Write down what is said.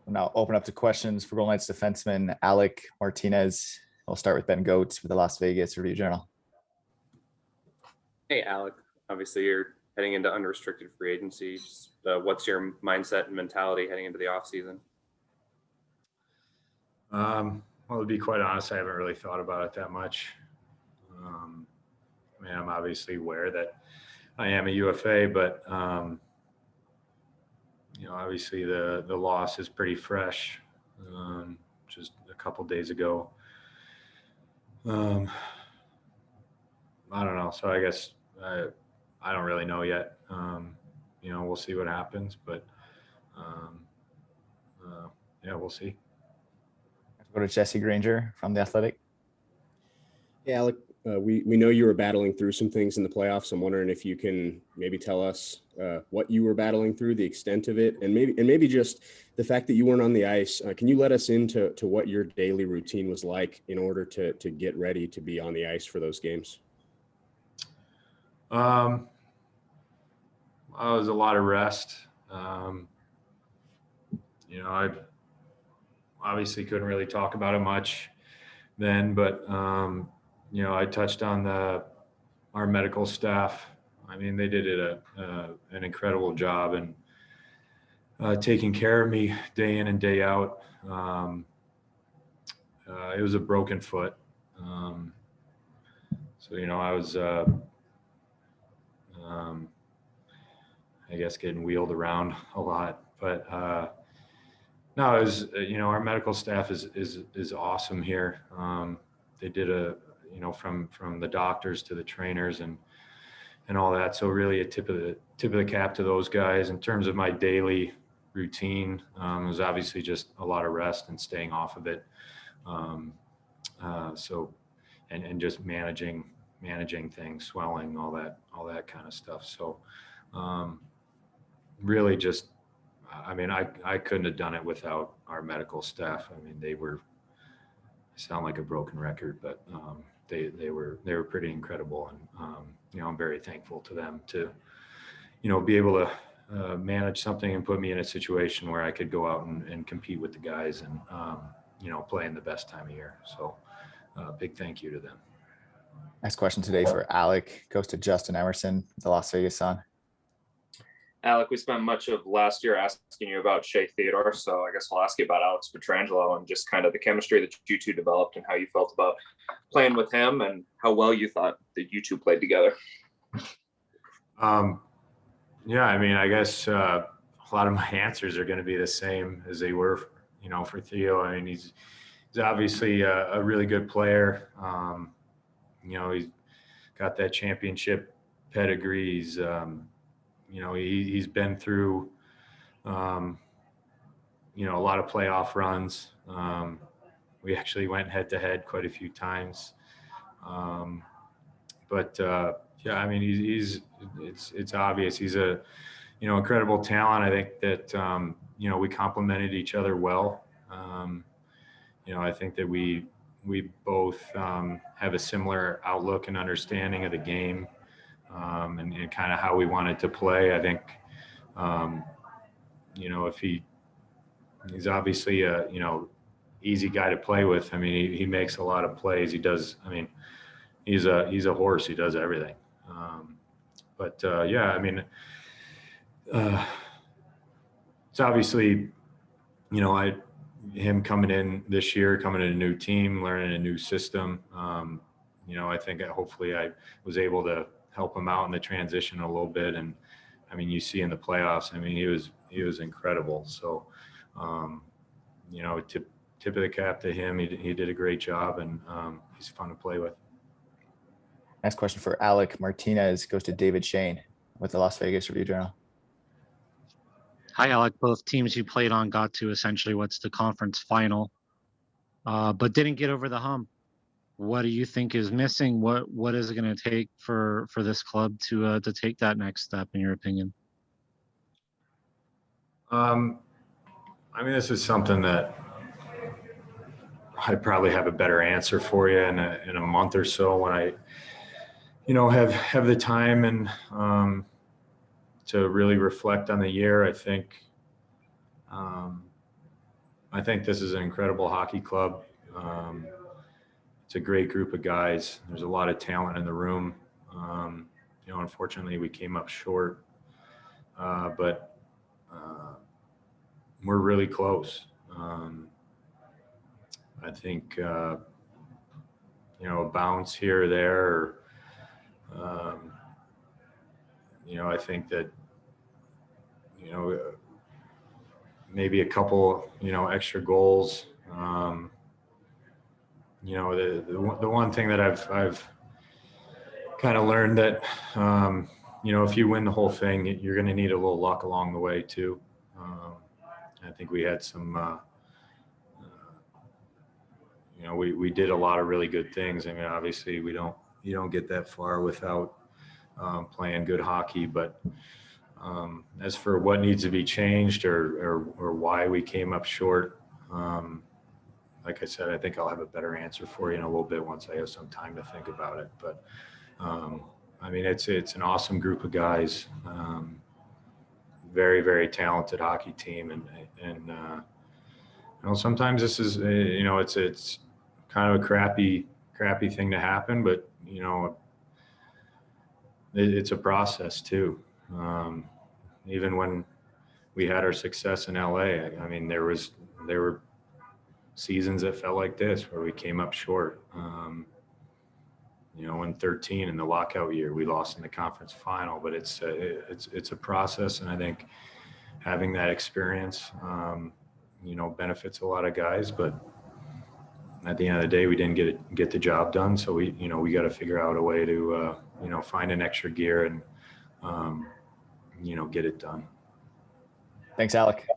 We'll now open up to questions for Golden Knights defenseman Alec Martinez. We'll start with Ben Goetz with the Las Vegas Review-Journal. Hey, Alec. Obviously, you're heading into unrestricted free agency. What's your mindset and mentality heading into the offseason? Well, to be quite honest, I haven't really thought about it that much. I mean, I'm obviously aware that I am a UFA, but obviously the loss is pretty fresh, just a couple days ago. I don't know. So I guess I don't really know yet. We'll see what happens, but we'll see. Go to Jesse Granger from The Athletic. Hey, Alec, we know you were battling through some things in the playoffs. I'm wondering if you can maybe tell us what you were battling through, the extent of it, and maybe just the fact that you weren't on the ice. Can you let us into what your daily routine was like in order to get ready to be on the ice for those games? It was a lot of rest. I obviously couldn't really talk about it much then, but I touched on our medical staff. I mean, they did an incredible job and taking care of me day in and day out. It was a broken foot, so I was I guess getting wheeled around a lot, but no, it was our medical staff is awesome here. They did from the doctors to the trainers and all that. So really a tip of the cap to those guys. In terms of my daily routine, it was obviously just a lot of rest and staying off of it. And just managing things, swelling, all that kind of stuff. So really just, I mean, I couldn't have done it without our medical staff. I mean, I sound like a broken record, but they were pretty incredible. And, I'm very thankful to them to, be able to manage something and put me in a situation where I could go out and compete with the guys and, play in the best time of year. So big thank you to them. Next question today for Alec goes to Justin Emerson, the Las Vegas Sun. Alec, we spent much of last year asking you about Shea Theodore, so I guess I'll ask you about Alex Pietrangelo and just kind of the chemistry that you two developed and how you felt about playing with him and how well you thought that you two played together. Yeah, I mean, I guess a lot of my answers are going to be the same as they were, for Theo. I mean, he's obviously a really good player. He's got that championship pedigree. He's been through, a lot of playoff runs. We actually went head to head quite a few times. Yeah, I mean, it's obvious he's a, incredible talent. I think that, we complemented each other well. I think that we both have a similar outlook and understanding of the game. And kind of how we wanted to play. I think, if he's obviously a, easy guy to play with. I mean, he makes a lot of plays. He does. I mean, he's a horse. He does everything. Yeah, I mean, it's obviously, him coming in this year, coming in a new team, learning a new system. I think hopefully I was able to help him out in the transition a little bit. And I mean, you see in the playoffs, I mean, he was incredible. So, tip of the cap to him. He did a great job and he's fun to play with. Next question for Alec Martinez goes to David Shane with the Las Vegas Review-Journal. Hi, Alec. Both teams you played on got to essentially what's the conference final, but didn't get over the hump. What do you think is missing? What is it going to take for this club to take that next step, in your opinion? I mean, this is something that I probably have a better answer for you in a month or so when I, have the time and to really reflect on the year. I think, I think this is an incredible hockey club. It's a great group of guys. There's a lot of talent in the room. Unfortunately, we came up short, but we're really close. I think, a bounce here or there, I think that, maybe a couple, extra goals. The one thing that I've kind of learned that, if you win the whole thing, you're going to need a little luck along the way too. I think we had some, we did a lot of really good things. I mean, obviously you don't get that far without playing good hockey, but as for what needs to be changed or why we came up short, like I said, I think I'll have a better answer for you in a little bit once I have some time to think about it. But I mean, it's an awesome group of guys, very, very talented hockey team, and sometimes this is it's kind of a crappy thing to happen, but it's a process too. Even when we had our success in LA, I mean, there were seasons that felt like this where we came up short. In 13 in the lockout year, we lost in the conference final, but it's a process. And I think having that experience, benefits a lot of guys, but at the end of the day, we didn't get the job done. So we got to figure out a way to, find an extra gear and, get it done. Thanks, Alec.